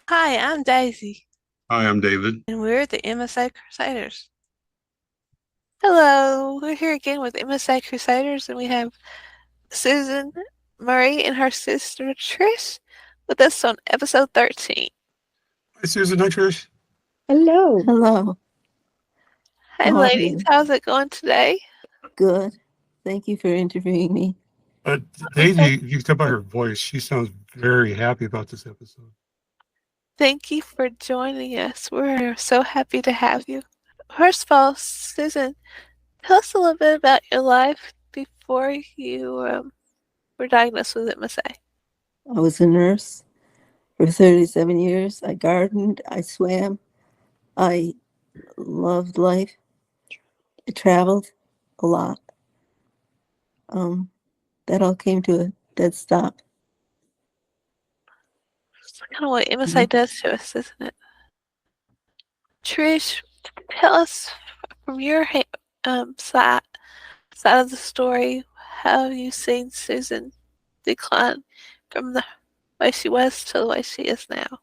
Hi, I'm Daisy, Hi, I'm David. and we're the MSA Crusaders. Hello, we're here again with MSA Crusaders, and we have Susan, Marie, and her sister Trish with us on episode 13. Hi, Susan. Hi, Trish. Hello. Hello. Hey, How are ladies, you? how's it going today? Good. Thank you for interviewing me. Okay, Daisy, you can tell by her voice, she sounds very happy about this episode. thank you for joining us. We're so happy to have you. First of all, Susan, tell us a little bit about your life before you were diagnosed with MSA. I was a nurse for 37 years. I gardened, I swam, I loved life. I traveled a lot. Um, that all came to a dead stop. It's kind of what MSA Mhm. does to us, isn't it? Trish, tell us from your side of the story, how have you seen Susan decline from the way she was to the way she is now?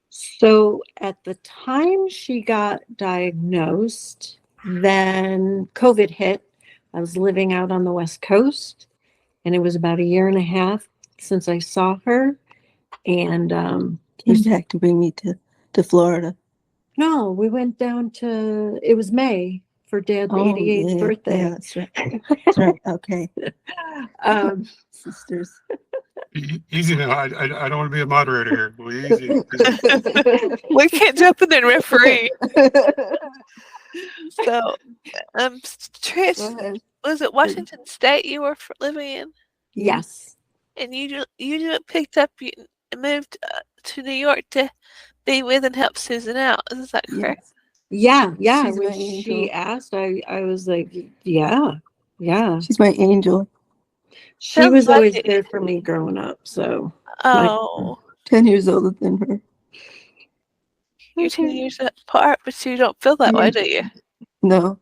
So at the time she got diagnosed, then COVID hit. I was living out on the West Coast, and it was about a year and a half since I saw her. And Came back to bring me to Florida. no, we went down to, it was May for Dad's Oh, 88th yeah, birthday. yeah, that's right. That's right. Okay. um, Sisters. Easy now. I don't want to be a moderator here. Well, easy. Easy. We can't jump in and referee. So, Trish, Go ahead. was it Washington State you were living in, yes. and you picked up and moved to New York to be with and help Susan out? Is that correct? Yes. Yeah. She's my When she angel. asked, I was like, yeah. She's my angel. She Sounds was like always it. there for me growing up. So my Oh, 10 years older than her. you're 10 years apart, but you don't feel that way, Yeah. do you? No,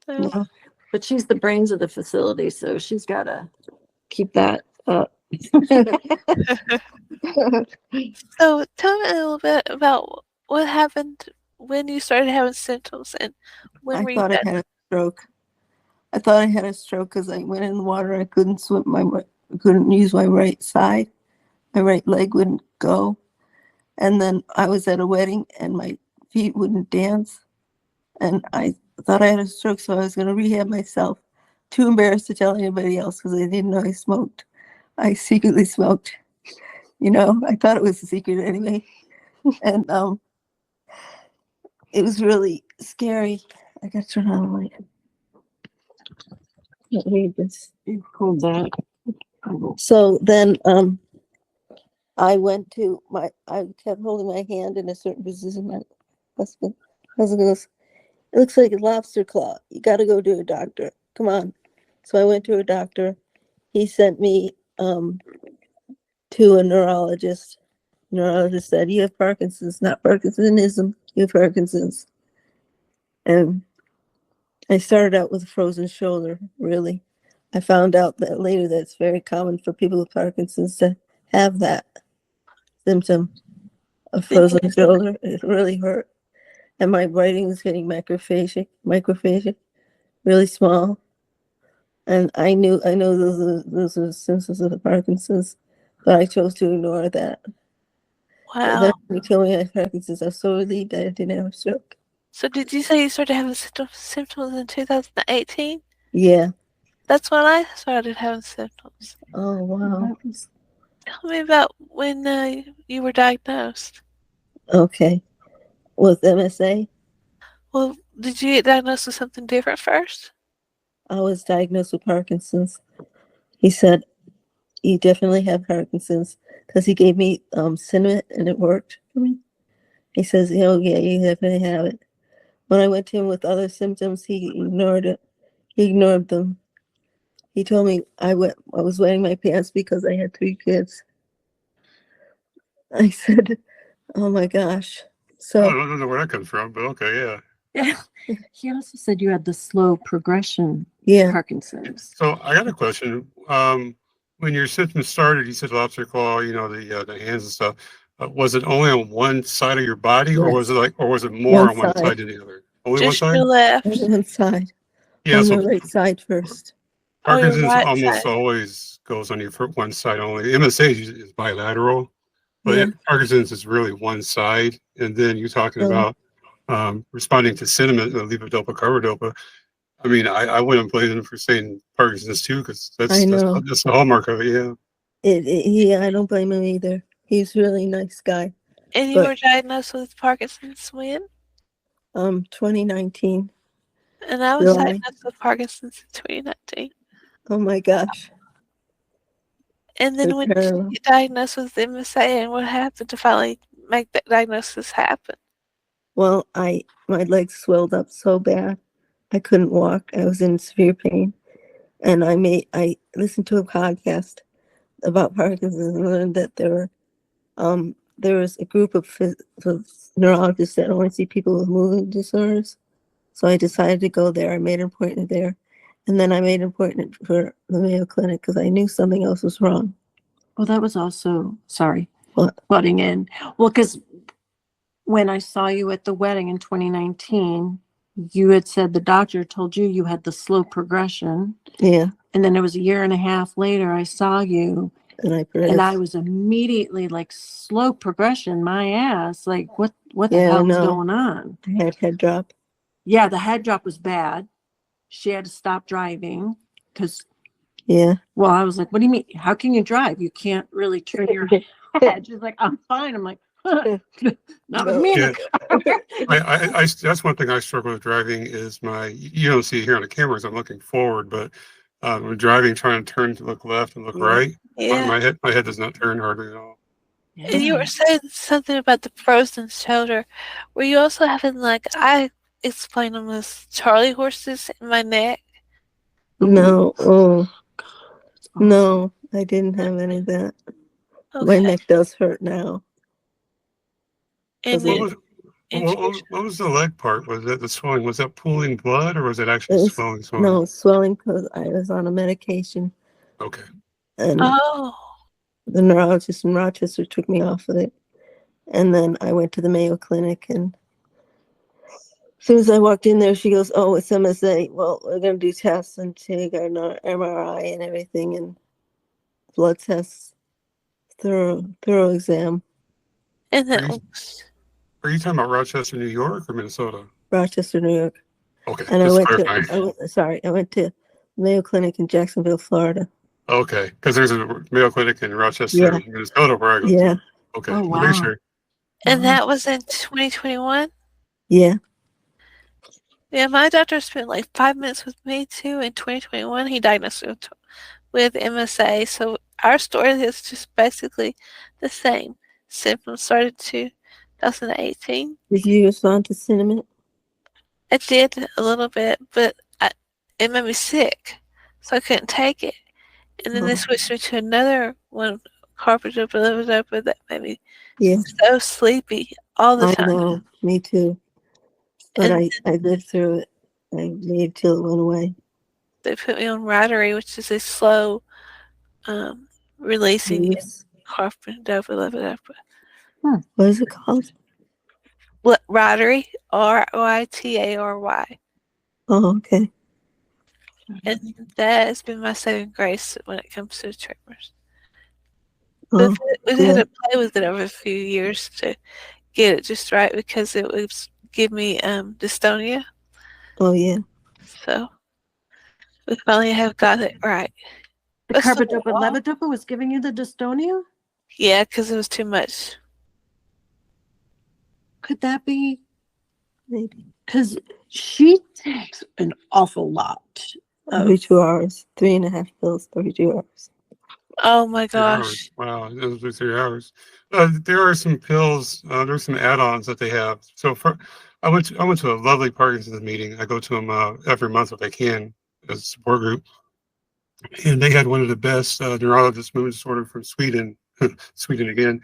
No. no. but she's the brains of the facility, so she's got to keep that up. So tell me a little bit about what happened when you started having symptoms and when I were you thought I had a stroke. I thought I had a stroke because I went in the water. I couldn't swim. I couldn't use my right side. My right leg wouldn't go. And then I was at a wedding and my feet wouldn't dance. And I thought I had a stroke, so I was going to rehab myself. Too embarrassed to tell anybody else because I didn't know I smoked. I secretly smoked. I thought it was a secret anyway. And it was really scary. I got to turn on the light. Let me just Hold that. So then I kept holding my hand in a certain position. My husband goes, it looks like a lobster claw. You got to go to a doctor. Come on. So I went to a doctor. He sent me to a neurologist. Neurologist said, you have Parkinson's, not Parkinsonism. You have Parkinson's. And I started out with a frozen shoulder, really. I found out that later that it's very common for people with Parkinson's to have that symptom of frozen shoulder. It really hurt. And my writing was getting microphagia, really small. And I know those are symptoms of the Parkinson's, but I chose to ignore that. So then Wow. when he told me I had Parkinson's, I was so relieved that I didn't have a stroke. So did you say you started having symptoms in 2018? Yeah. That's when I started having symptoms. Oh, wow. Tell me about when you were diagnosed. Okay. With MSA, Well, did you get diagnosed with something different first? I was diagnosed with Parkinson's. He said, you definitely have Parkinson's because he gave me Cinnamon and it worked for me. He says, oh, yeah, you definitely have it. When I went to him with other symptoms, he ignored it. He ignored them. He told me I was wearing my pants because I had 3 kids. I said, oh my gosh. I So, don't know where that comes from, but okay, yeah. Yeah. He also said you had the slow progression yeah, Parkinson's. So I got a question. When your symptoms started, you said lobster claw, the hands and stuff. Was it only on one side of your body, or was Yes. it or was it more One on one side. side than the other? Only one Just side? your left. On one side. Yeah. On the So right side first. Oh, your Parkinson's right almost side. always goes on your one side only. MSA is bilateral, but Yeah. Parkinson's is really one side. And then you're talking So, about responding to sentiment, levodopa, carbidopa. I mean, I wouldn't blame them for saying Parkinson's too, because I know. that's the hallmark of it. Yeah. I don't blame him either. He's a really nice guy. And you But were diagnosed with Parkinson's when? 2019, And I was July. diagnosed with Parkinson's in 2019. Oh my gosh. And then They're when did you parallel. get diagnosed with MSA, and what happened to finally make that diagnosis happen? Well, my legs swelled up so bad I couldn't walk. I was in severe pain. And I listened to a podcast about Parkinson's and learned that there was a group of neurologists that only see people with movement disorders. So I decided to go there. I made an appointment there. And then I made an appointment for the Mayo Clinic because I knew something else was wrong. Well, that was also, sorry, What? butting in. Well, because when I saw you at the wedding in 2019, you had said the doctor told you you had the slow progression. Yeah. And then it was a year and a half later, I saw you And I and I was immediately like, slow progression, my ass. Like, what the Yeah, I hell is know. going on? I had head drop. Yeah, the head drop was bad. She had to stop driving because, Yeah. well, I was like, what do you mean? How can you drive? You can't really turn your head. She's like, I'm fine. I'm like, not with me in Yeah. the car. That's one thing I struggle with driving is you don't see it here on the cameras. I'm looking forward, but when driving, trying to turn to look left and look Yeah. right, Yeah. my head does not turn hardly at all. And you were saying something about the frozen shoulder. Were you also having, like, I explained them as Charlie horses in my neck? No. Oh, no. I didn't have any of that. My Okay. neck does hurt now. And What then was what was the leg part? Was that the swelling? Was that pooling blood, or was it It actually was, swelling? no, swelling because I was on a medication. Okay. And oh, the neurologist in Rochester took me off of it. And then I went to the Mayo Clinic. And as soon as I walked in there, she goes, "Oh, it's MSA. Well, we're going to do tests and take our MRI and everything and blood tests, thorough exam." and then Are you talking about Rochester, New York, or Minnesota? Rochester, New York. Okay, And just I clarifying. went to Mayo Clinic in Jacksonville, Florida. Okay, because there's a Mayo Clinic in Rochester, Yeah. Minnesota, where I go Yeah. to. Okay, Oh, make wow. sure. and that was in 2021. Yeah. Yeah, my doctor spent like 5 minutes with me too. In 2021, he diagnosed me with MSA. So our story is just basically the same. Symptoms started 2018. Did you respond to cinnamon? I did a little bit, but it made me sick, so I couldn't take it. And then they switched me to another one, carbidopa, levodopa, that made me so sleepy all the time. I know, me too. But And I lived through it. I made till it went away. they put me on Rydery, which is a slow releasing Yes. carbidopa, levodopa. What is it called? Rydery, Rytary. Oh, okay. And that has been my saving grace when it comes to tremors. Oh, We had to play with it over a few years to get it just right because it would give me dystonia. oh yeah. So we finally have got it right. The But still, carbidopa levodopa was giving you the dystonia? yeah, because it was too much. Could that be? Maybe. Because she takes an awful lot. Every 2 hours. 3.5 pills every 2 hours. Oh my 3 hours. gosh. Wow, it was 3 hours. There are some pills. There's some add-ons that they have. So I went to a lovely Parkinson's meeting. I go to them every month if I can as a support group, and they had one of the best neurologists, movement disorder from Sweden, Sweden again,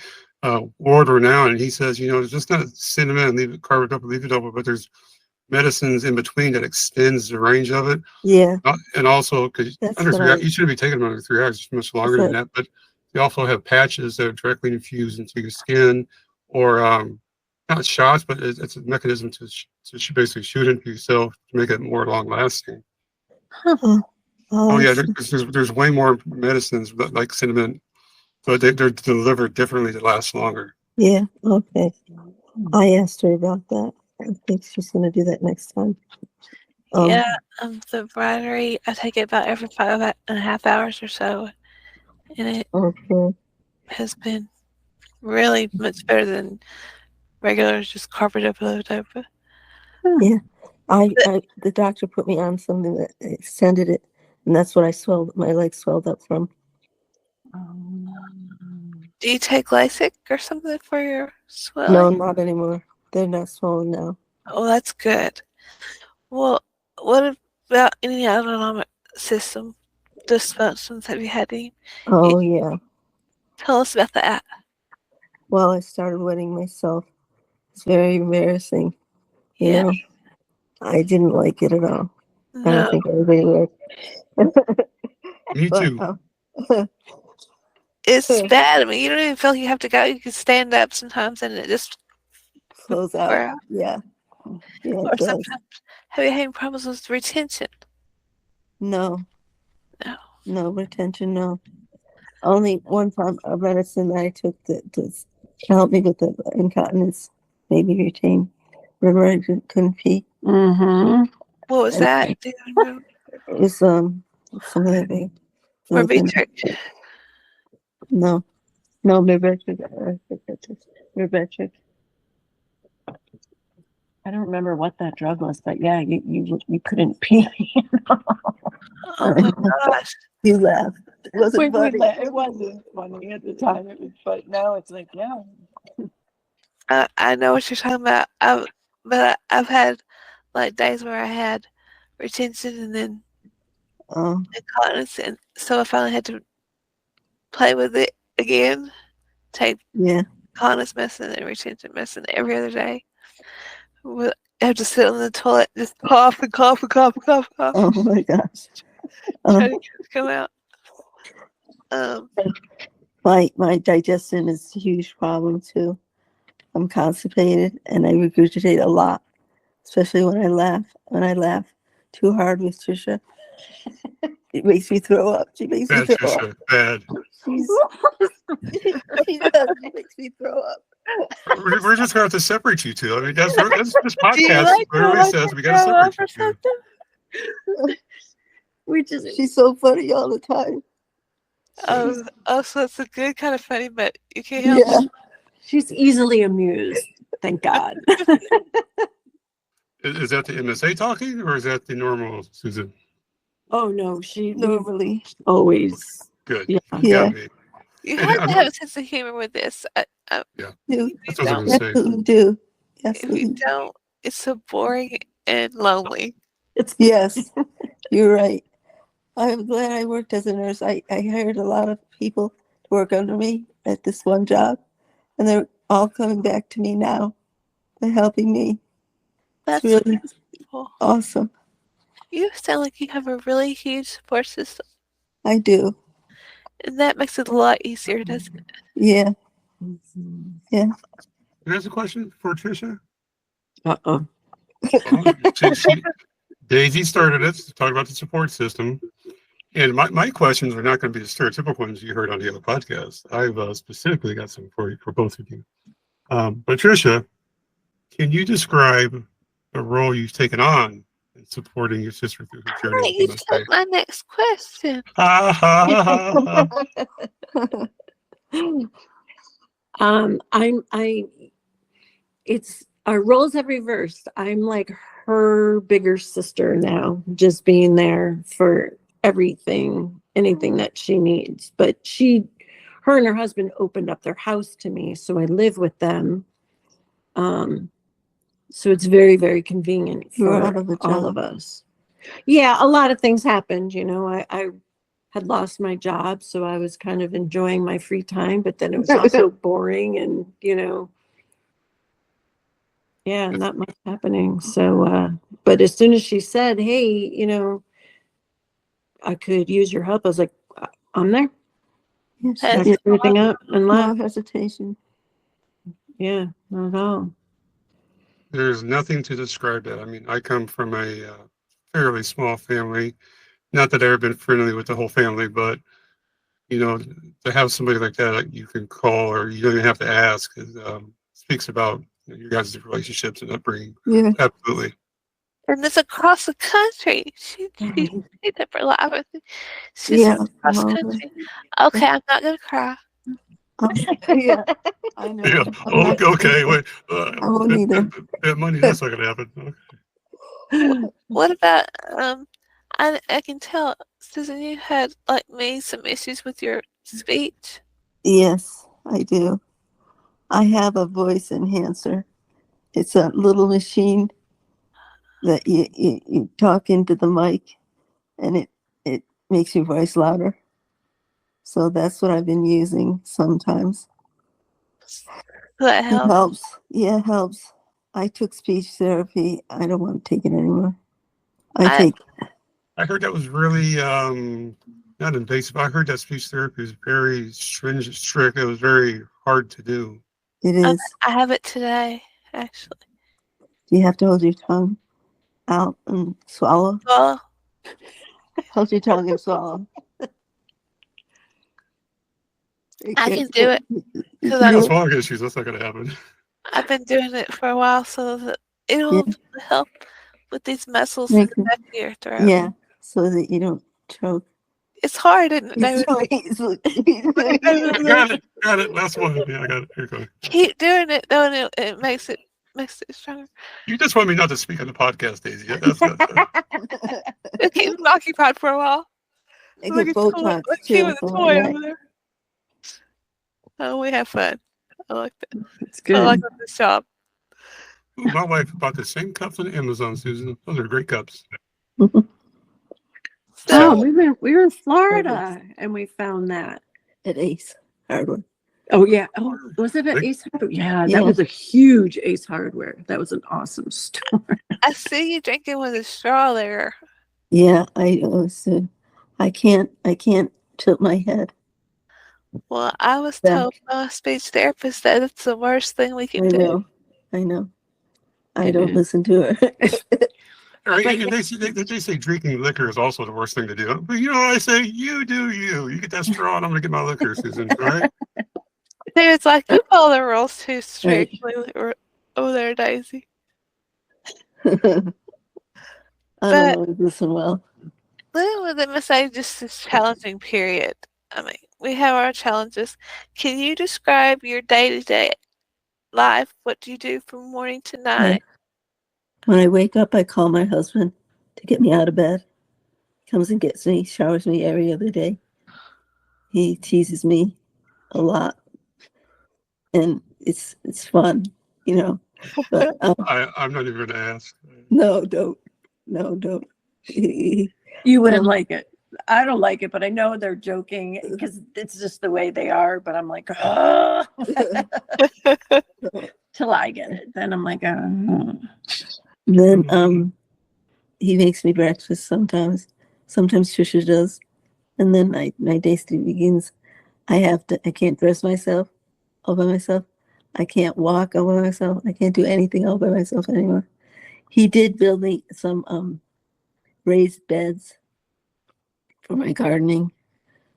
world renowned. And he says, it's just not cinnamon and carbidopa, levodopa, but there's medicines in between that extends the range of it. Yeah. And also, because That's under what 3 hours, you shouldn't be taking them under 3 hours. It's much longer than that. But They also have patches that are directly infused into your skin, or not shots, but it's a mechanism to basically shoot into yourself to make it more long lasting. Huh. Oh Oh, yeah, there's way more medicines like cinnamon, but they're delivered differently to last longer. yeah. Okay. I asked her about that. I think she's going to do that next time. Yeah, the brinery, I take it about every 5.5 hours or so, and it Okay. has been really much better than regular just carpet levodopa. Yeah. The doctor put me on something that extended it, and that's what my legs swelled up from. Do you take Lasix or something for your No, swelling? not anymore. They're not swollen now. Oh, that's good. Well, what about any autonomic system dysfunctions? Have you had any? Oh, yeah. Tell us about that. Well, I started wetting myself. It's very embarrassing. You Yeah. know, I didn't like it at all. I don't No. think everybody would. Me But too. It's bad. I mean, you don't even feel like you have to go. You can stand up sometimes and it just flows pour out. out. Yeah. Yeah, Or it does. sometimes, have you had any problems with retention? No, No. no retention, no. Only one time a medicine that I took that does help me with the incontinence, maybe retain. Remember, I couldn't pee. Mm-hmm. What was And that? Do you remember? it was something that they like Morbitrix. no, Mirbetric. I don't remember what that drug was, but yeah, you couldn't pee. Oh my gosh. You laughed. It wasn't funny. It wasn't funny at the time, but now it's like, yeah. I know what you're talking about. I've had like days where I had retention and then Oh, incontinence, and so I finally had to play with it again. Take yeah. incontinence medicine and retention medicine every other day. I have to sit on the toilet, just cough and cough and cough and cough and cough, Oh my gosh. try to get it to come out. My digestion is a huge problem too. I'm constipated and I regurgitate a lot, especially when I laugh. When I laugh too hard with Trisha, it makes me throw up. She makes me Bad, throw up. Trisha. Bad. She does. She makes me throw up. We're just gonna have to separate you two. I mean, that's this Do you podcast like literally says we gotta throw up separate or you two. something? She's so funny all the time. Oh, so it's a good kind of funny, but you can't help Yeah. it. She's easily amused, thank God. Is that the MSA talking, or is that the normal Susan? Oh no, she Normally. always. Good. Yeah. You Yeah. got me. You And have to have a sense of humor with this. Yeah. Do. If That's you what I was don't, gonna say. Absolutely do. if you Absolutely. don't, it's so boring and lonely. Yes. You're right. I'm glad I worked as a nurse. I hired a lot of people to work under me at this one job, and they're all coming back to me now. They're helping me. It's That's really wonderful. awesome. You sound like you have a really huge support system, I do. and that makes it a lot easier, doesn't it? Yeah. Can I ask a question for Trisha? Uh-oh. Daisy started it, talked about the support system. And my questions are not going to be the stereotypical ones you heard on the other podcast. I've specifically got some for both of you. But Trisha, can you describe the role you've taken on in supporting your sister through her journey You with took MSA? my next question. Ha ha ha I it's our roles have reversed. I'm like her bigger sister now, just being there for everything, anything that she needs. But her and her husband opened up their house to me, so I live with them. So it's very, very convenient You're for out of a all of job. us. Yeah, a lot of things happened. I had lost my job, so I was kind of enjoying my free time, but then it was also boring and, yeah, not much happening. So, but as soon as she said, hey, I could use your help, I was like, I'm there. Yes, That's Packed everything up and no left. hesitation. Yeah, not at all. There's nothing to describe that. I mean, I come from a fairly small family. Not that I've ever been friendly with the whole family, but to have somebody like that you can call or you don't even have to ask speaks about your guys' relationships and upbringing. Yeah. Absolutely. and it's across the country. She stayed up for life with me. She's Yeah. across the well, country. Okay, I'm not gonna cry. yeah. I know. Yeah. I'm not, Okay. Wait. I won't either. That money. That's not gonna happen. Okay. What about I can tell, Susan, you had like me some issues with your speech. Yes, I do. I have a voice enhancer. It's a little machine that you talk into the mic and it makes your voice louder. So that's what I've been using sometimes. That It help. helps. Yeah, it helps. I took speech therapy. I don't want to take it anymore. I I heard that was really not invasive. I heard that speech therapy is very stringent, strict. It was very hard to do. It I, is. I have it today, actually. You have to hold your tongue out and swallow. Well, Hold your tongue and swallow. I can do it because I got Yeah, swallowing issues. That's not gonna happen. I've been doing it for a while, so that it'll help with these muscles in Make the it- back of your throat. yeah, so that you don't choke. It's hard, isn't it, It's David? so easily. I got it. Got it. Last one. Yeah, I got it. Here you go. Keep doing it, though, and it makes it stronger. You just want me not to speak on the podcast, Daisy. That's It keeps me occupied for a while. I Look get at toy, Botox look too. with a for my toy neck. over there. Oh, we have fun. I like that. It's I like good. this job. Ooh, my wife bought the same cups on Amazon, Susan. Those are great cups. Oh, So we were in Florida and we found that. At Ace Hardware. Oh yeah. Oh, was it at Big- Ace Hardware? Yeah, Yeah. that was a huge Ace Hardware. That was an awesome store. I see you drinking with a straw there. Yeah, I can't tilt my head. Well, I was Yeah. told by a speech therapist that it's the worst thing we I can do. know. I know. I It don't is. listen to her. And they say drinking liquor is also the worst thing to do. But I say, you do you. You get that straw, and I'm gonna get my liquor, Susan. All right? It's like you follow the rules too strictly over there, Daisy. I don't But always listen well. living with MSA just this challenging period. I mean, we have our challenges. Can you describe your day-to-day life? What do you do from morning to night? When I wake up, I call my husband to get me out of bed. He comes and gets me, showers me every other day. He teases me a lot, and it's fun, But I'm not even gonna ask. no, don't. You wouldn't like it. I don't like it, but I know they're joking because it's just the way they are. But I'm like, oh. Till I get it. Then I'm like, oh. Then he makes me breakfast sometimes. Sometimes Trisha does, and then my day begins. I can't dress myself all by myself. I can't walk all by myself. I can't do anything all by myself anymore. He did build me some raised beds for my gardening,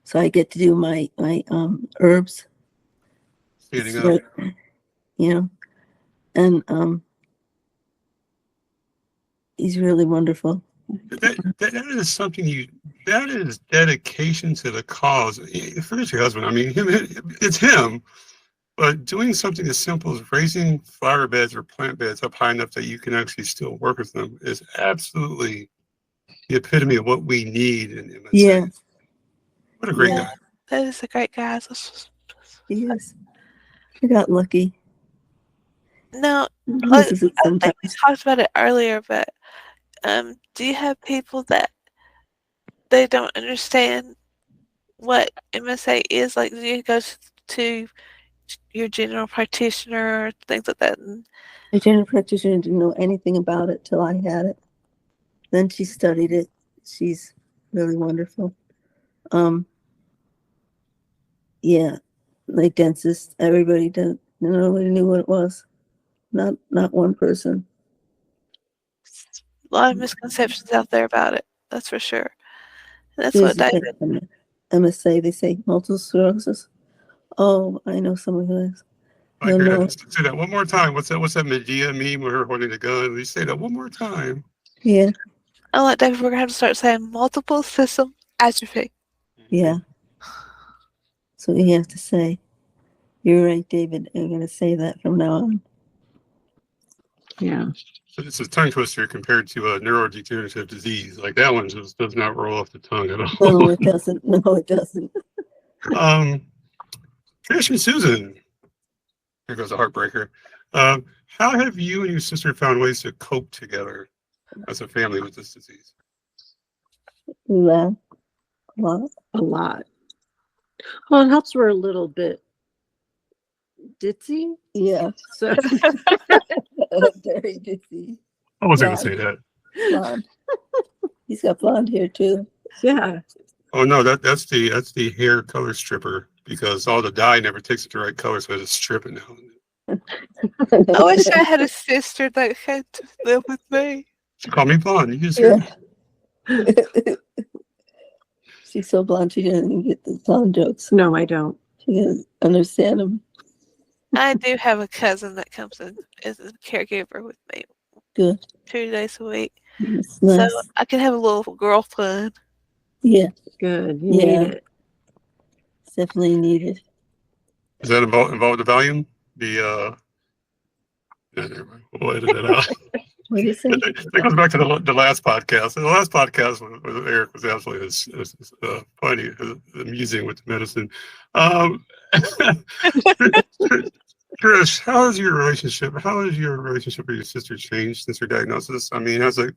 so I get to do my herbs. Standing It's up. like, and he's really wonderful. That is something that is dedication to the cause. Forget your husband. I mean, it's him. But doing something as simple as raising flower beds or plant beds up high enough that you can actually still work with them is absolutely the epitome of what we need in MSA. Yeah, What a great Yeah. guy. That is a great guy. he is. I got lucky. No, He I uses it think sometimes. we talked about it earlier, but do you have people that they don't understand what MSA is? Like, do you go to your general practitioner or things like that? And My general practitioner didn't know anything about it till I had it. Then she studied it. She's really wonderful. Yeah, like dentists, everybody did. Nobody knew what it was. Not one person. A lot of misconceptions out there about it. That's for sure. And that's There's what just like diabetes. MSA. They say multiple sclerosis. Oh, I know someone who has. I No, hear no. that. Say that one more time. What's that? What's that Medea meme where her holding the gun? You say that one more time. Yeah, I like David. We're gonna have to start saying multiple system atrophy. yeah. So we have to say, you're right, David. I'm going to say that from now on. Yeah. So it's a tongue twister compared to a neurodegenerative disease. Like that one just does not roll off the tongue at all. No, it doesn't. No, it doesn't. um, Trish and Susan. Here goes a heartbreaker. How have you and your sister found ways to cope together as a family with this disease? We laugh a lot. A lot. Well, it helps we're a little bit ditzy. Yeah, So very dizzy. I wasn't going to say that. Blonde. He's got blonde hair too. yeah. Oh no, that's the hair color stripper because all the dye never takes it the right color, so it's stripping now. I wish I had a sister that had to live with me. She called me blonde. You just Yeah. She's so blonde she doesn't even get the blonde jokes. No, I don't. She doesn't understand them. I do have a cousin that comes in as a caregiver with me Good. 2 days a week. It's nice. So I can have a little girl fun. Yeah, Good. You Yeah. need it. it's definitely needed. Does that involve the volume? Yeah, never mind. We'll edit it out. What do you say? That goes back to the last podcast. The last podcast with Eric was absolutely funny, amusing with the medicine. Trish, how has your relationship with your sister changed since her diagnosis? I mean, has it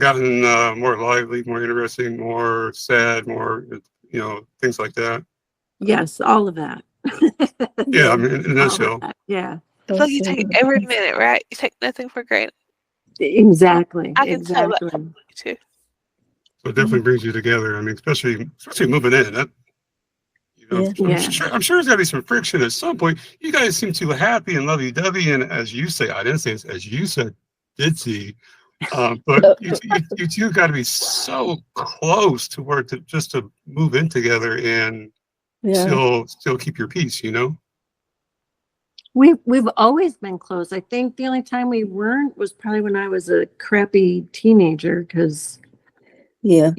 gotten more lively, more interesting, more sad, more things like that? Yes, all of that. Yeah, I mean, in a All of nutshell. that. Yeah. It's like you take every minute, right? You take nothing for granted. Exactly. I can tell that Exactly. from you too. So it definitely brings you together. I mean, especially moving in. That Yeah. I'm sure there's got to be some friction at some point. You guys seem too happy and lovey-dovey, and as you say, I didn't say this, as you said, ditzy. But you two got to be so close to where to move in together and Yeah. still keep your peace. We've always been close. I think the only time we weren't was probably when I was a crappy teenager because, Yeah.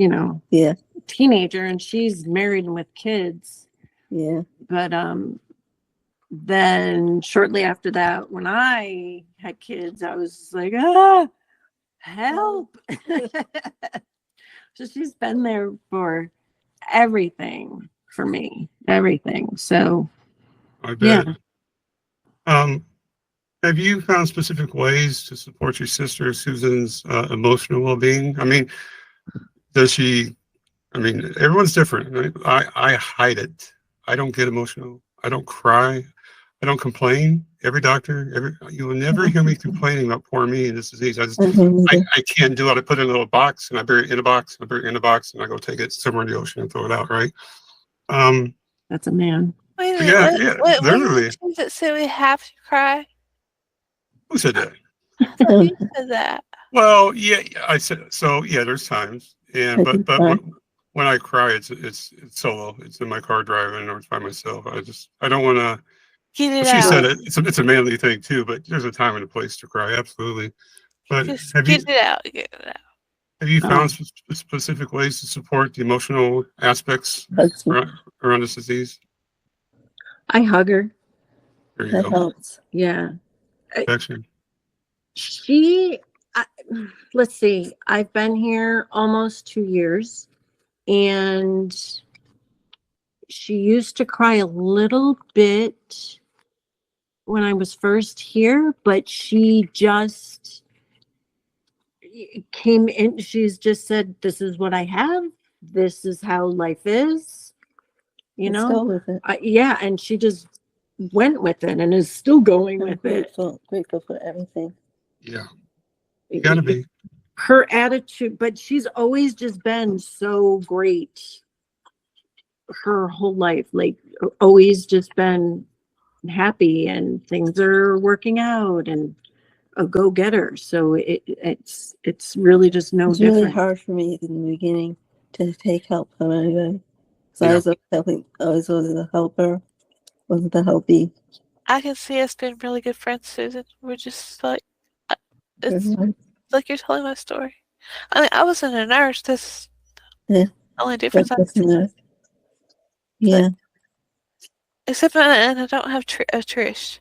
Yeah. teenager and she's married and with kids. Yeah. But then shortly after that, when I had kids, I was like, help. So she's been there for everything for me, everything. So I bet. Have you found specific ways to support your sister Susan's emotional well-being? I mean, does she? I mean, everyone's different. Right? I hide it. I don't get emotional. I don't cry. I don't complain. Every doctor, you will never hear me complaining about poor me and this disease. I can't do it. I put it in a little box and I bury it in a box. I bury it in a box and I go take it somewhere in the ocean and throw it out. Right? that's a man. Wait a Yeah, minute. yeah, What literally. does it say we have to cry? Who said that? I thought you said that. Well, yeah, I said so. Yeah, there's times, and but when I cry, it's solo. It's in my car driving or it's by myself. I don't want to. Get it She out. said it. It's a manly thing too, but there's a time and a place to cry. Absolutely. But Just have get it out. Get it out. you found specific ways to support the emotional aspects around this disease? I hug her. There you That go. helps. Yeah. Affection. Let's see, I've been here almost 2 years and she used to cry a little bit when I was first here, but she just came in. She's just said, this is what I have. This is how life is, Let's go with it. yeah. And she just went with it and is still going with it. Grateful for everything. Yeah, you gotta be. Her attitude, but she's always just been so great her whole life, like always just been happy and things are working out and a go-getter. So it's really just no It's really different. hard for me in the beginning to take help from anybody. So Yeah. I was helping. I was a helper, wasn't the helpy. I can see us being really good friends, Susan. We're just like, it's Mhm. like you're telling my story. I mean, I wasn't a nurse. That's Yeah, the only difference I that's see. nice. Yeah, Except I don't have a Trish.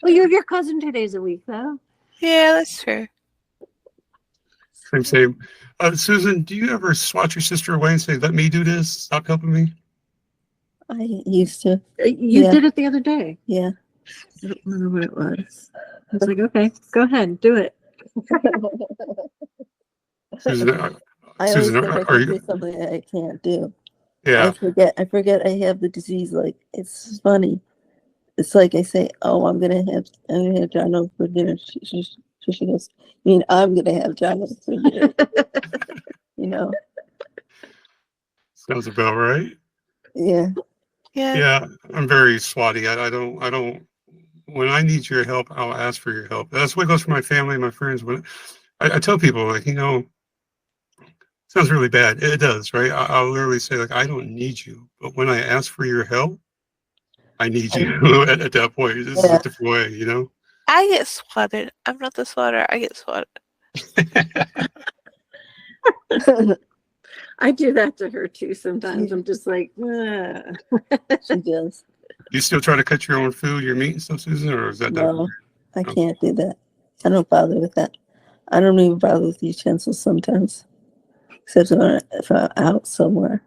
Well, you have your cousin 2 days a week, though. Yeah, that's true. Same. Susan, do you ever swat your sister away and say, "Let me do this. Stop helping me"? I used to. You Yeah. did it the other day. Yeah. I don't remember what it was. I was like, okay, go ahead, do it. Susan, I always Susan, think I are can you? do something that I can't do. Yeah. I forget I have the disease. Like, it's funny. It's like I say, "Oh, I'm gonna have John over for dinner." She goes, "I mean, I'm gonna have John over for dinner." You know? Sounds about right. Yeah. Yeah. Yeah, I'm very swatty. I don't. When I need your help, I'll ask for your help. That's what goes for my family and my friends. When I tell people, like, sounds really bad. It does, right? I'll literally say, like, I don't need you, but when I ask for your help, I need you. At that point, this is a Yeah. different way. I get swatted. I'm not the swatter. I get swatted. I do that to her too sometimes. She- I'm just like, She does. You still try to cut your own food, your meat and stuff, Susan, or is that not? No, I can't do that. I don't bother with that. I don't even bother with utensils sometimes, except if I'm out somewhere.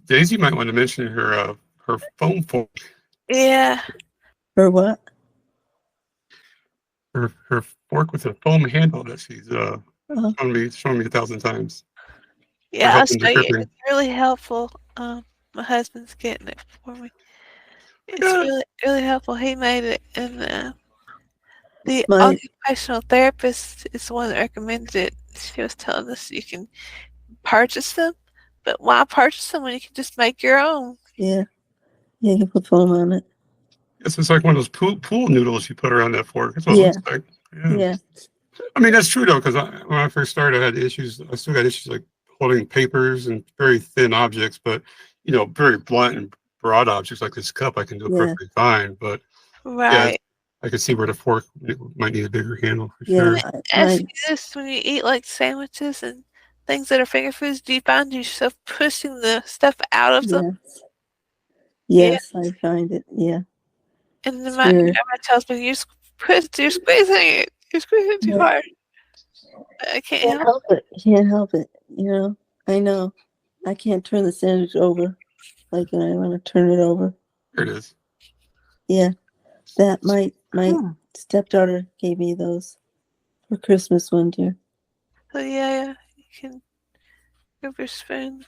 Daisy might want to mention her foam fork, Yeah. Or what? her fork with a foam handle that she's Oh, showing me 1,000 times for Yeah, I'll helping show the you. cooking. It's really helpful. My husband's getting it for me. It's Yeah, really, really helpful. He made it, and the my occupational therapist is the one that recommended it. She was telling us you can purchase them, but why purchase them when you can just make your own? yeah. Yeah, you put foam on it. it's like one of those pool noodles you put around that fork. That's what it Yeah, looks like. Yeah. yeah, I mean, that's true though, because when I first started, I had issues. I still got issues like holding papers and very thin objects, but very blunt and broad objects like this cup, I can do it yeah, perfectly fine. But yeah, Right. I can see where the fork might need a bigger handle for yeah. sure. Ask you this: when you eat like sandwiches and things that are finger foods, do you find yourself pushing the stuff out of them? Yes, Yeah. yes, I find it. Yeah, And then it's my weird. grandma tells me you're squeezing it. You're squeezing too Yeah, hard. I can't can't help. help it. Can't help it. I know. I can't turn the sandwich over like when I want to turn it over. There it is. Yeah, that my huh. stepdaughter gave me those for Christmas one year. So yeah, you can grab your spoon.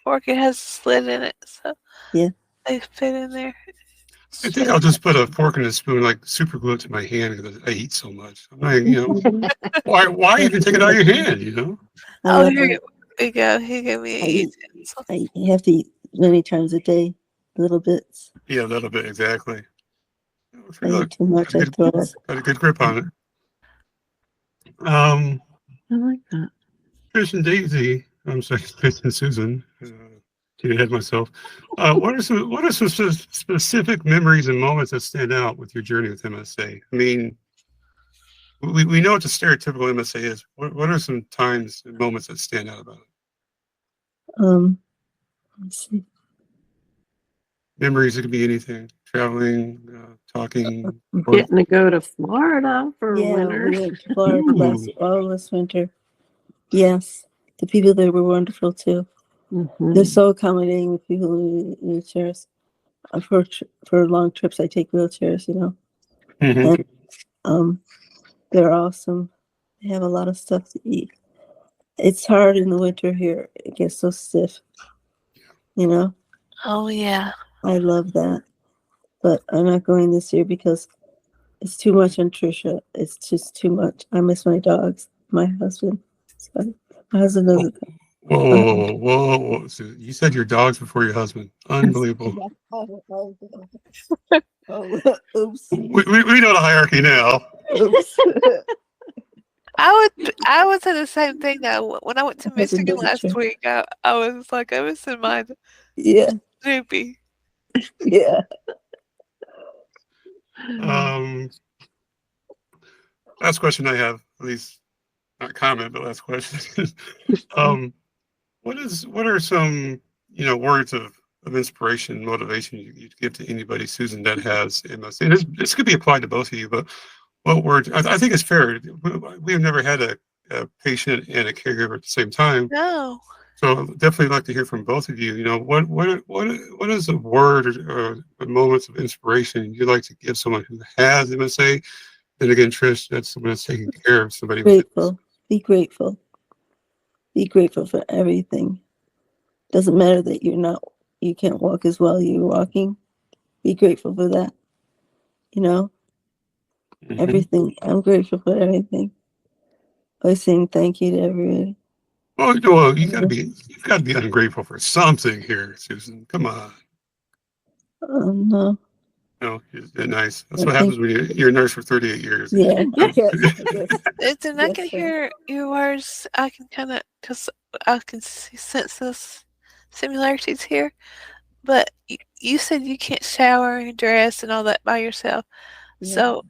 Fork, it has a slit in it, so Yeah. they fit in there. I think I'll just put a fork and a spoon, like super glue it to my hand because I eat so much. I'm not, why even take it out of your hand? I Oh, love here it. you go. He gave me I a eat. utensil. I have to eat many times a day, little bits. Yeah, a little bit, exactly. I eat Look, too much, I throw up. got a good grip on it. I like that. Trish and Daisy, I'm sorry, Trish and Susan, get ahead of myself. What are some specific memories and moments that stand out with your journey with MSA? I mean, we know what the stereotypical MSA is. What are some times and moments that stand out about it? Let's see. Memories, it could be anything. Traveling, talking. Getting to go to Florida for Yeah, winter. we went to Florida Ooh. last winter. Yes, the people there were wonderful too. Mhm. They're so accommodating with people in wheelchairs. For long trips, I take wheelchairs. Mhm. And they're awesome. They have a lot of stuff to eat. It's hard in the winter here. It gets so stiff. Oh yeah. I love that, but I'm not going this year because it's too much on Trisha. It's just too much. I miss my dogs, my husband. So my husband doesn't. Whoa. So you said your dogs before your husband. Unbelievable. Oops. We know the hierarchy now. Oops. I would say the same thing though. When I went to Husband Michigan doesn't last share. week, I was like, I was in my Yeah. Snoopy. Yeah. Last question I have, at least not comment, but last question. What are some words of inspiration, motivation you'd give to anybody, Susan, that has MS? And this could be applied to both of you, but what words? I think it's fair. We've never had a patient and a caregiver at the same time, No. so definitely like to hear from both of you. What is a word or moments of inspiration you'd like to give someone who has MSA? And again, Trish, that's someone that's taking care of somebody with Grateful. Be grateful. Be grateful for everything. Doesn't matter that you can't walk as well you're walking. Be grateful for that. Mhm. Everything. I'm grateful for everything. I saying thank you to everybody. Well, you've got to be ungrateful for something here, Susan. Come on. No. No, you're nice. That's I what think- happens when you're a nurse for 38 years. Yeah. Yeah. Yes. And I can Yes, sir. hear your words. I can kind of, because I can sense those similarities here. But you said you can't shower and dress and all that by yourself. Yeah. So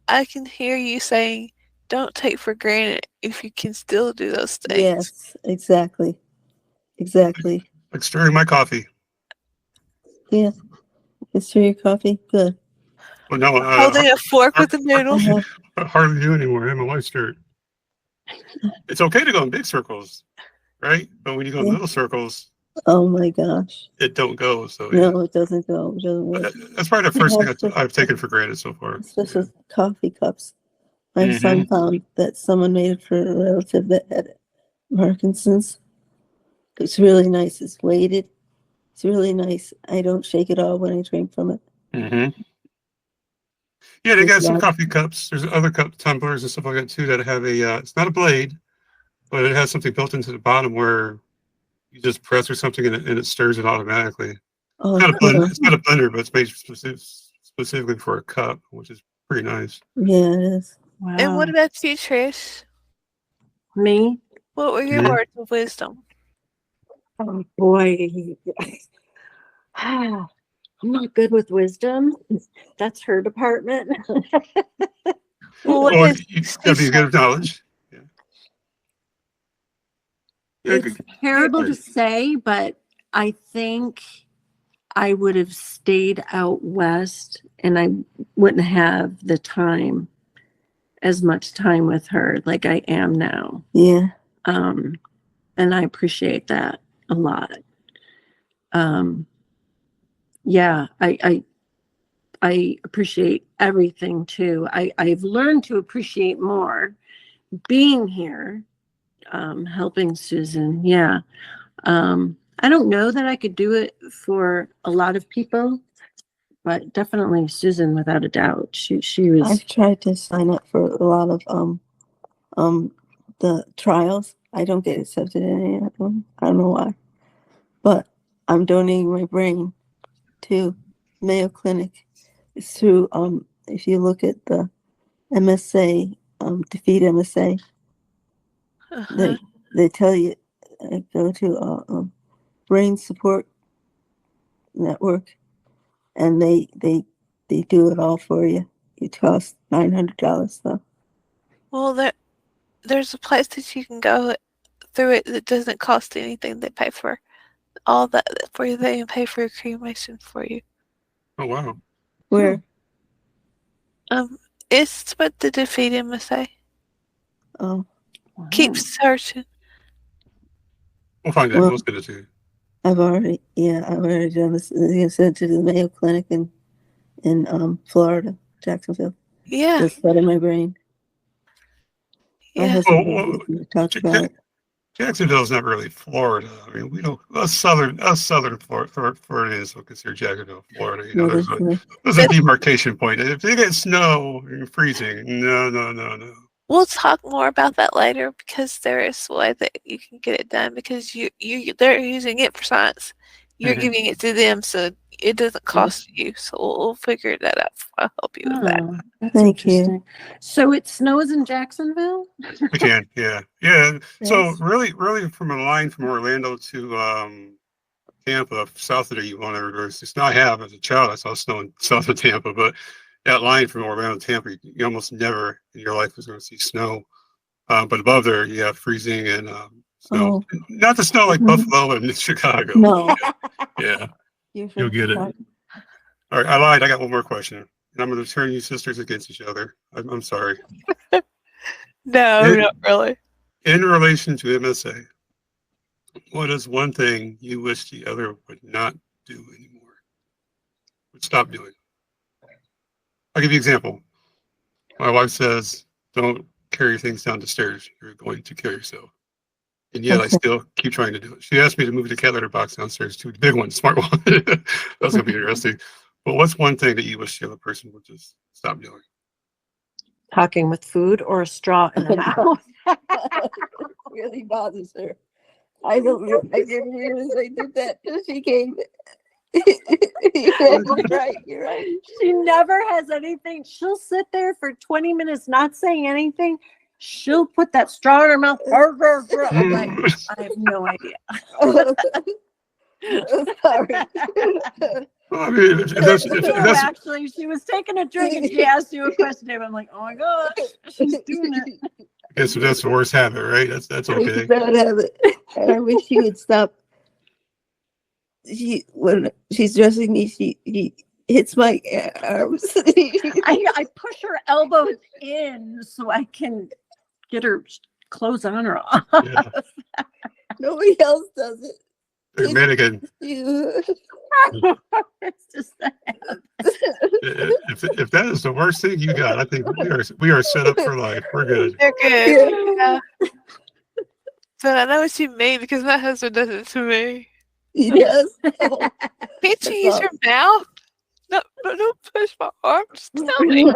I can hear you saying, don't take for granted if you can still do those things. Yes, exactly. Exactly. Like stirring my coffee. Yeah. It's for your coffee. Good. Well, no, Holding a fork with the noodles. I hardly do anymore. I'm a wife stirred. It's okay to go in big circles, right? But when you go in Yeah. little circles, Oh my gosh. it don't go. So yeah. No, it doesn't go. It doesn't work. That's probably the first thing have to- I've taken for granted so far. Especially coffee cups. My son found that someone made it for a relative that had Parkinson's. It's really nice. It's weighted. It's really nice. I don't shake it all when I drink from it. Mm-hmm. Yeah, they It's got some not- coffee cups. There's other cup tumblers and stuff like that too that have a. It's not a blade, but it has something built into the bottom where you just press or something and it stirs it automatically. Oh, It's not a cool. blender. It's not a blender, but it's made specifically for a cup, which is pretty nice. Yeah, it is. Wow. And what about you, Trish? Me? What were your Mhm. words of wisdom? Oh boy. I'm not good with wisdom. That's her department. Well, what Well, is you got to be good with knowledge. Yeah. Yeah, It's terrible to say, but I think I would have stayed out west and I wouldn't have the time, as much time with her like I am now. Yeah. And I appreciate that a lot. Yeah, I appreciate everything too. I've learned to appreciate more being here, helping Susan. Yeah. I don't know that I could do it for a lot of people, but definitely Susan, without a doubt. She was. I've tried to sign up for a lot of the trials. I don't get accepted in any of them. I don't know why. But I'm donating my brain to Mayo Clinic. It's through if you look at the MSA, defeat MSA, uh-huh. they tell you go to brain support network, and they do it all for you. It costs $900 though. Well, there's a place that you can go through it that doesn't cost anything. They pay for all that for you. They even pay for your cremation for you. Oh wow. Where? It's what the defeat MSA. Oh, Keep searching. We'll find it. Well, We'll send it to you. I've already done this. They sent it to the Mayo Clinic in Florida, Jacksonville. Yeah, It's flooding my brain. My yeah. husband Well, was with me to talk about it. Jacksonville's not really Florida. I mean, we don't us southern Floridians will consider Jacksonville Florida. You know, No, there's a demarcation point. If they get snow and freezing, no. we'll talk more about that later because there is a way that you can get it done because they're using it for science. You're giving it to them, so it doesn't cost you. So we'll figure that out. I'll help you with that. Oh, that's Thank you. interesting. So it snows in Jacksonville? We can, yeah. So Yes. really from a line from Orlando to Tampa, south of there, you won't ever reverse. It's not have as a child. I saw snow in south of Tampa, but that line from Orlando to Tampa, you almost never in your life was going to see snow. But above there, you have freezing and snow. Oh. Not the snow like Mhm. Buffalo and Chicago. No. Yeah. You're You'll get it. right. All right, I lied. I got one more question, and I'm going to turn you sisters against each other. I'm sorry. No, It- not really. In relation to MSA, what is one thing you wish the other would not do anymore? Would stop doing? I'll give you an example. My wife says, "Don't carry things down the stairs. You're going to kill yourself." And yet I Okay. still keep trying to do it. She asked me to move the cat litter box downstairs too, the big one, smart one. That's gonna be interesting. But what's one thing that you wish the other person would just stop doing? Talking with food or a straw in the mouth? Really bothers her. I didn't realize I did that till she came. You're right. You're right. She never has anything. She'll sit there for 20 minutes not saying anything. She'll put that straw in her mouth. I'm like, I have no idea. Sorry. Well, I mean, if that's, if No, that's actually, she was taking a drink and she asked you a question. David. I'm like, oh my gosh, she's doing it. that's the worst habit, right? That's It's okay. a bad habit. And I wish she would stop. When she's dressing me, she hits my arms. I push her elbows in so I can get her clothes on or off. Yeah. Nobody else does it. Hey, Mannequin, You. It's just that. if that is the worst thing you got, I think we are set up for life. We're good. They're good. Yeah. But I know what you mean because my husband does it to me. He does. Oh, Can't you use your mouth? No, but don't push my arm. Just tell me.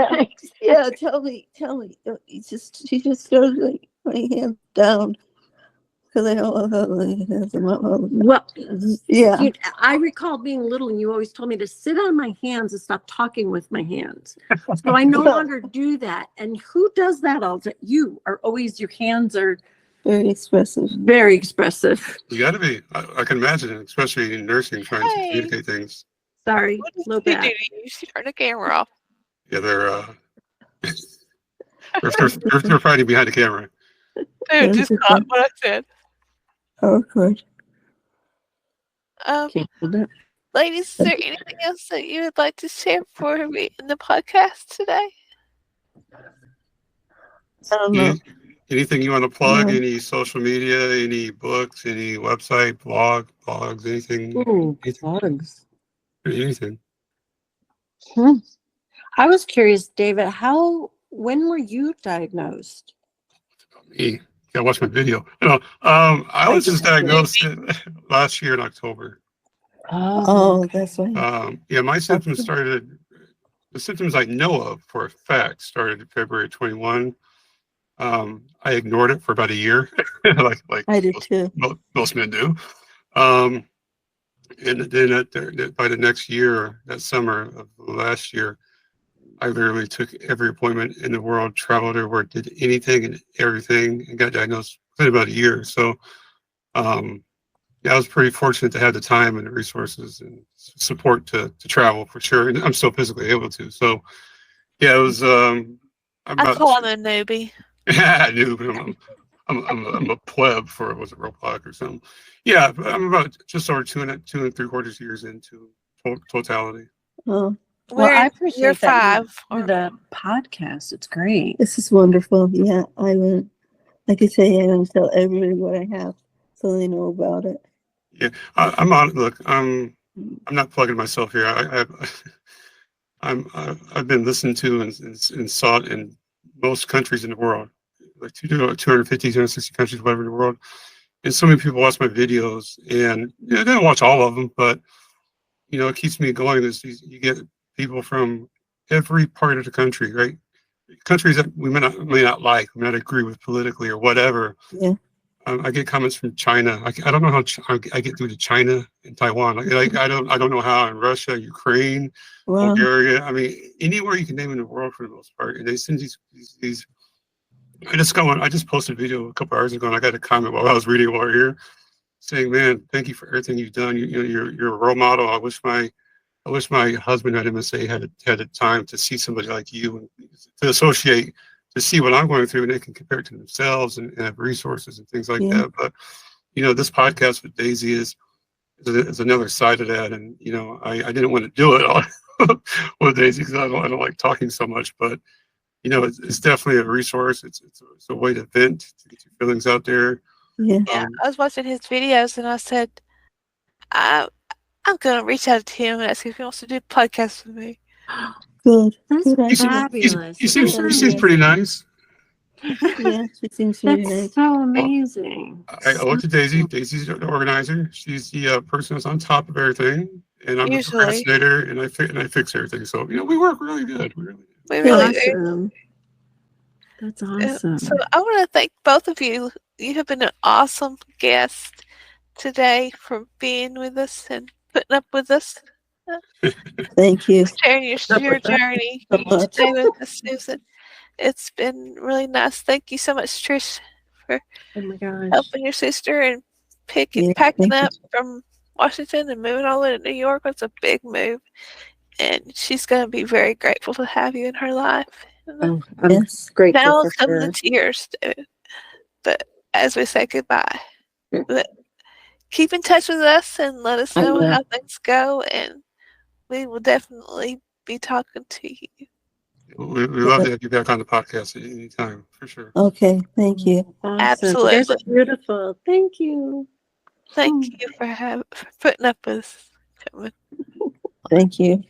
yeah, tell me. She just throws my hand down because I don't know. Well, Yeah. I recall being little and you always told me to sit on my hands and stop talking with my hands. So I no longer do that. And who does that all the time? You are always, your hands are Very expressive. very expressive. You got to be. I can imagine, especially in nursing, trying to Hey. communicate things. Sorry, What did low you do? back. You should turn the camera off. Yeah, they're fighting behind the camera. Dude, just caught what I said. Oh, of course. Can't hold it. Ladies, is there anything else that you would like to share for me in the podcast today? I don't know. Anything you want to plug? No. Any social media? Any books? Any website? Blogs? Anything? Ooh, plugs. Anything? I was curious, David, when were you diagnosed? Me. Yeah, watch my video. I was just diagnosed last year in October. Oh, that's right. Yeah, my symptoms started. The symptoms I know of for a fact started February 21. I ignored it for about a year, like I did too. most men do. And then by the next year, that summer of last year, I literally took every appointment in the world, traveled everywhere, did anything and everything, and got diagnosed within about a year. So, yeah, I was pretty fortunate to have the time and the resources and support to travel for sure. And I'm still physically able to. So, yeah, it was. I call him a newbie. I knew, but I'm a pleb for was it Roblox or something. Yeah, I'm about just over 2.75 years into totality. Oh, Well, I You're appreciate that five. you do the podcast. It's great. this is wonderful. Yeah, I will. Like I say, I will tell everybody what I have so they know about it. Yeah, I'm on. Look, I'm not plugging myself here. I've been listened to and sought in most countries in the world, like 250, 260 countries, whatever in the world. And so many people watch my videos, and they don't watch all of them, but it keeps me going. You get people from every part of the country, right? countries that we may not like, may not agree with politically or whatever. Yeah. I get comments from China. I don't know how I get through to China and Taiwan. Like I don't know how in Russia, Ukraine, Wow. Bulgaria. I mean, anywhere you can name in the world for the most part. And they send these. I just posted a video a couple hours ago, and I got a comment while I was reading while here, saying, "Man, thank you for everything you've done. You're a role model. I wish my husband at MSA had the time to see somebody like you and to associate, to see what I'm going through, and they can compare it to themselves and have resources and things like Yeah. that." But this podcast with Daisy is another side of that, and I didn't want to do it all with Daisy because I don't like talking so much, but it's definitely a resource. It's a way to vent, to get your feelings out there. Yeah. Yeah, I was watching his videos and I said, I'm going to reach out to him and ask if he wants to do a podcast with me. Good. That's Good idea. fabulous. He seems pretty nice. Yeah, she seems very That's nice. so amazing. I owe it to Daisy. Daisy's the organizer. She's the person that's on top of everything, and I'm the Usually. procrastinator, and I fix everything. So we work really good. We really do. We really do. Awesome. That's awesome. So I want to thank both of you. You have been an awesome guest today for being with us and putting up with us, Thank you sharing your journey so much. today with us, Susan. It's been really nice. Thank you so much, Trish, for Oh my gosh. helping your sister and Yeah, packing thank you. up from Washington and moving all the way to New York. It's a big move, and she's going to be very grateful to have you in her life. Oh, I'm Yes. grateful Now for come her. the tears, too. But as we say goodbye, but keep in touch with us and let us I know will. how things go, and we will definitely be talking to you. We love to have you back on the podcast at any time, for sure. Okay, thank you. Awesome. Absolutely. You guys are beautiful. Thank you. Thank you for putting up with us. Thank you.